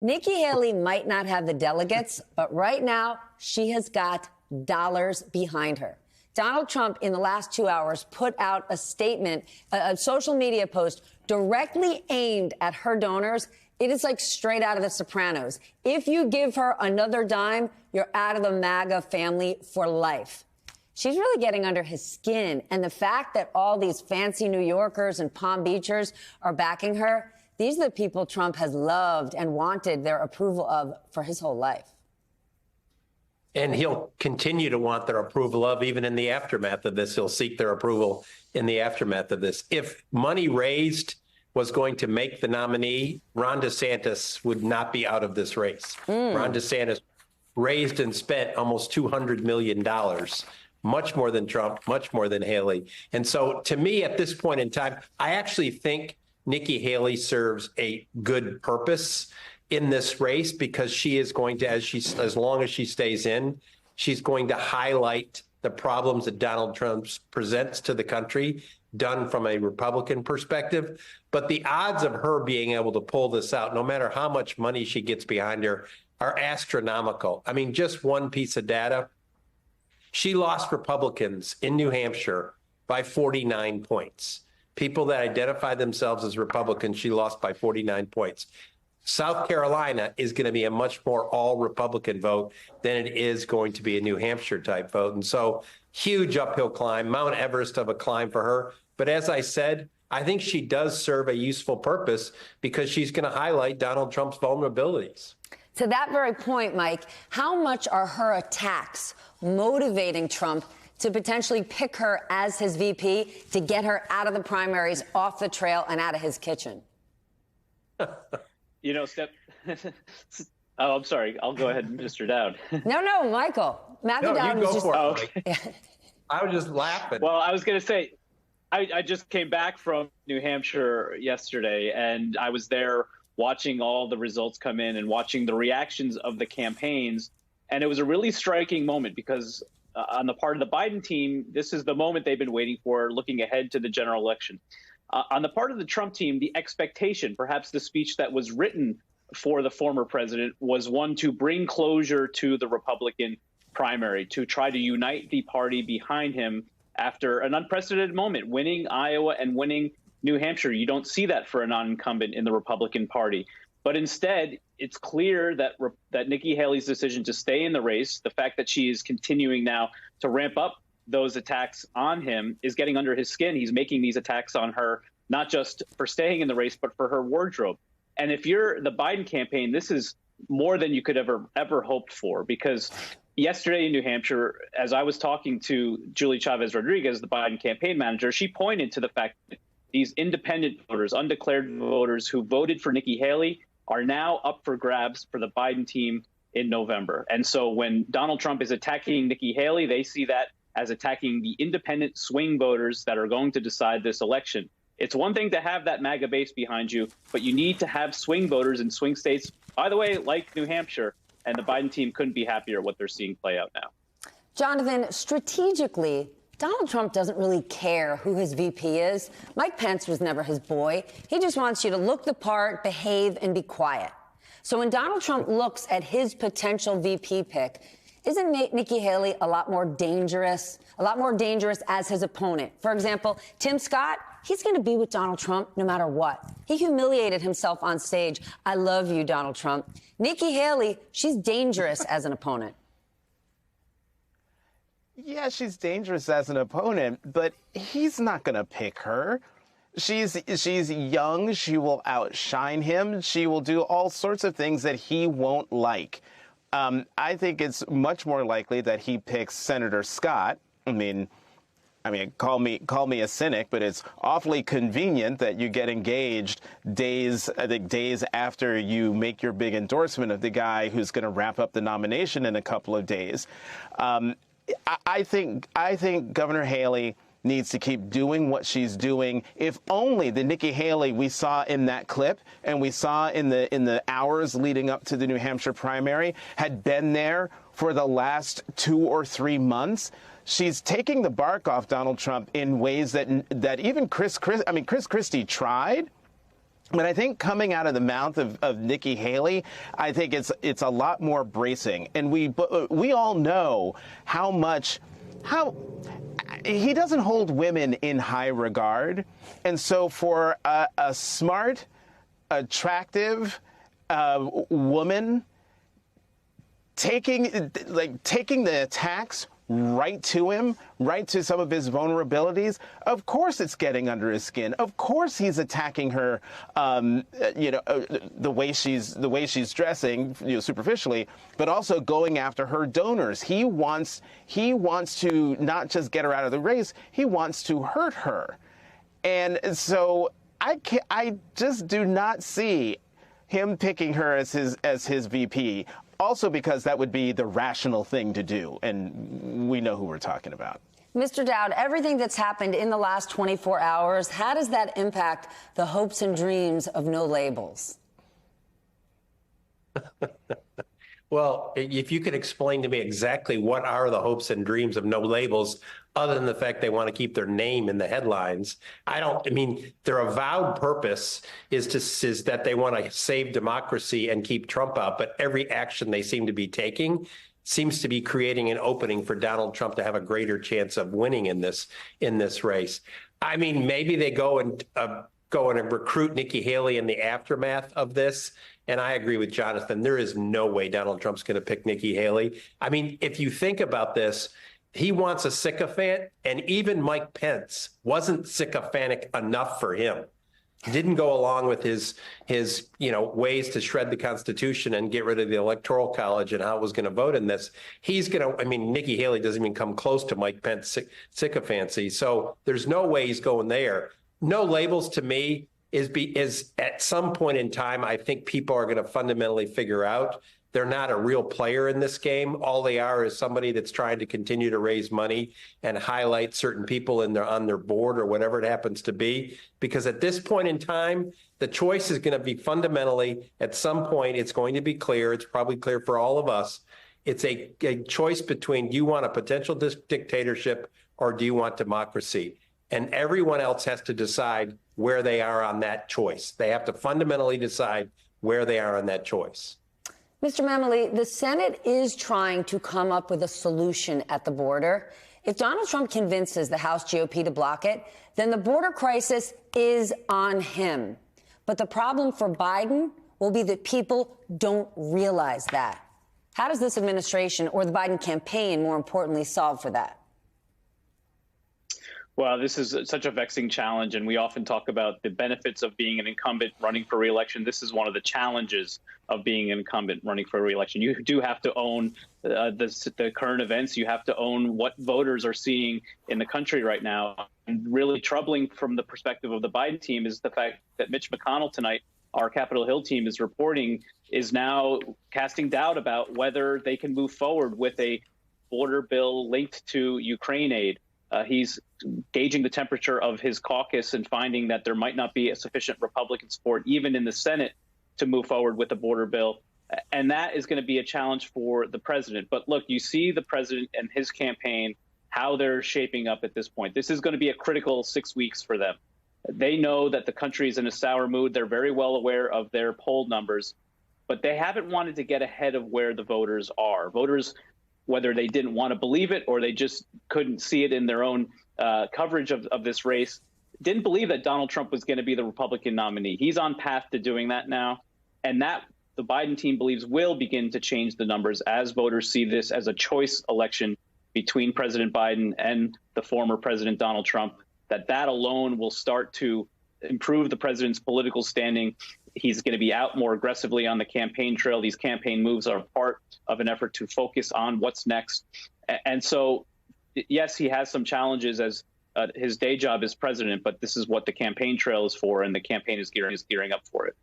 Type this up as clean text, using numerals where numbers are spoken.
Nikki Haley might not have the delegates, but right now she has got dollars behind her. Donald Trump, in the last 2 hours, put out a statement, a social media post directly aimed at her donors. It is like straight out of The Sopranos. If you give her another dime, you're out of the MAGA family for life. She's really getting under his skin. And the fact that all these fancy New Yorkers and Palm Beachers are backing her, these are the people Trump has loved and wanted their approval of for his whole life. And he'll continue to want their approval of, even in the aftermath of this. He'll seek their approval in the aftermath of this. If money raised was going to make the nominee, Ron DeSantis would not be out of this race. Ron DeSantis raised and spent almost $200 million, much more than Trump, much more than Haley. And so to me, at this point in time, I actually think Nikki Haley serves a good purpose in this race, because she is going to, as long as she stays in, she's going to highlight the problems that Donald Trump presents to the country, done from a Republican perspective. But the odds of her being able to pull this out, no matter how much money she gets behind her, are astronomical. I mean, just one piece of data. She lost Republicans in New Hampshire by 49 points. People that identify themselves as Republicans, she lost by 49 points. South Carolina is going to be a much more all-Republican vote than it is going to be a New Hampshire type vote. And so huge uphill climb, Mount Everest of a climb for her. But as I said, I think she does serve a useful purpose, because she's going to highlight Donald Trump's vulnerabilities. To that very point, Mike, how much are her attacks motivating Trump to potentially pick her as his VP to get her out of the primaries, off the trail, and out of his kitchen? You know, I'm sorry. I'll go ahead, Mr. Dowd. No, Michael. Matthew Dowd was just. Oh, okay. I was just laughing. Well, I was going to say, I just came back from New Hampshire yesterday, and I was there watching all the results come in and watching the reactions of the campaigns. And it was a really striking moment, because on the part of the Biden team, this is the moment they've been waiting for, looking ahead to the general election. On the part of the Trump team, the expectation, perhaps the speech that was written for the former president, was one to bring closure to the Republican primary, to try to unite the party behind him after an unprecedented moment, winning Iowa and winning New Hampshire. You don't see that for a non-incumbent in the Republican Party. But instead, it's clear that Nikki Haley's decision to stay in the race, the fact that she is continuing now to ramp up those attacks on him, is getting under his skin. He's making these attacks on her, not just for staying in the race, but for her wardrobe. And if you're the Biden campaign, this is more than you could ever hoped for, because yesterday in New Hampshire, as I was talking to Julie Chavez Rodriguez, the Biden campaign manager, she pointed to the fact that these independent voters, undeclared voters who voted for Nikki Haley, are now up for grabs for the Biden team in November. And so when Donald Trump is attacking Nikki Haley, they see that as attacking the independent swing voters that are going to decide this election. It's one thing to have that MAGA base behind you, but you need to have swing voters in swing states, by the way, like New Hampshire, and the Biden team couldn't be happier what they're seeing play out now. Jonathan, strategically, Donald Trump doesn't really care who his VP is. Mike Pence was never his boy. He just wants you to look the part, behave, and be quiet. So when Donald Trump looks at his potential VP pick, isn't Nikki Haley a lot more dangerous as his opponent? For example, Tim Scott, he's going to be with Donald Trump no matter what. He humiliated himself on stage. I love you, Donald Trump. Nikki Haley, she's dangerous as an opponent. Yeah, she's dangerous as an opponent, but he's not going to pick her. She's young. She will outshine him. She will do all sorts of things that he won't like. I think it's much more likely that he picks Senator Scott. I mean, call me a cynic, but it's awfully convenient that you get engaged days after you make your big endorsement of the guy who's going to wrap up the nomination in a couple of days. I think Governor Haley needs to keep doing what she's doing. If only the Nikki Haley we saw in that clip and we saw in the hours leading up to the New Hampshire primary had been there for the last 2 or 3 months. She's taking the bark off Donald Trump in ways that even Chris Christie tried. But I think coming out of the mouth of Nikki Haley, I think it's a lot more bracing. And we all know how he doesn't hold women in high regard. And so for a smart, attractive woman taking the attacks right to him, right to some of his vulnerabilities, of course it's getting under his skin. Of course he's attacking her, the way she's dressing, superficially, but also going after her donors. He wants to not just get her out of the race, he wants to hurt her. And so I just do not see him picking her as his VP. Also because that would be the rational thing to do, and we know who we're talking about. Mr. Dowd, everything that's happened in the last 24 hours, how does that impact the hopes and dreams of No Labels? Well, if you could explain to me exactly what are the hopes and dreams of No Labels, other than the fact they want to keep their name in the headlines. Their avowed purpose is that they want to save democracy and keep Trump out, but every action they seem to be taking seems to be creating an opening for Donald Trump to have a greater chance of winning in this race. I mean, maybe they go and recruit Nikki Haley in the aftermath of this. And I agree with Jonathan. There is no way Donald Trump's going to pick Nikki Haley. I mean, if you think about this, he wants a sycophant, and even Mike Pence wasn't sycophantic enough for him. Didn't go along with his ways to shred the Constitution and get rid of the Electoral College and how it was going to vote in this. Nikki Haley doesn't even come close to Mike Pence sycophancy. So there's no way he's going there. No Labels to me is at some point in time, I think people are going to fundamentally figure out they're not a real player in this game. All they are is somebody that's trying to continue to raise money and highlight certain people on their board or whatever it happens to be. Because at this point in time, the choice is going to be fundamentally, at some point, it's going to be clear. It's probably clear for all of us. It's a choice between, do you want a potential dictatorship or do you want democracy? And everyone else has to decide where they are on that choice. They have to fundamentally decide where they are on that choice. Mr. Mamali, the Senate is trying to come up with a solution at the border. If Donald Trump convinces the House GOP to block it, then the border crisis is on him. But the problem for Biden will be that people don't realize that. How does this administration, or the Biden campaign, more importantly, solve for that? Well, this is such a vexing challenge, and we often talk about the benefits of being an incumbent running for re-election. This is one of the challenges of being an incumbent running for re-election. You do have to own the current events. You have to own what voters are seeing in the country right now. And really troubling from the perspective of the Biden team is the fact that Mitch McConnell tonight, our Capitol Hill team is reporting, is now casting doubt about whether they can move forward with a border bill linked to Ukraine aid. He's gauging the temperature of his caucus and finding that there might not be a sufficient Republican support, even in the Senate, to move forward with a border bill. And that is going to be a challenge for the president. But look, you see the president and his campaign, how they're shaping up at this point. This is going to be a critical 6 weeks for them. They know that the country is in a sour mood. They're very well aware of their poll numbers, but they haven't wanted to get ahead of where the voters are. Voters, whether they didn't want to believe it or they just couldn't see it in their own coverage of this race, didn't believe that Donald Trump was going to be the Republican nominee. He's on path to doing that now. And that the Biden team believes will begin to change the numbers as voters see this as a choice election between President Biden and the former President Donald Trump, that alone will start to improve the president's political standing. He's going to be out more aggressively on the campaign trail. These campaign moves are part of an effort to focus on what's next. And so, yes, he has some challenges as his day job as president, but this is what the campaign trail is for, and the campaign is gearing up for it.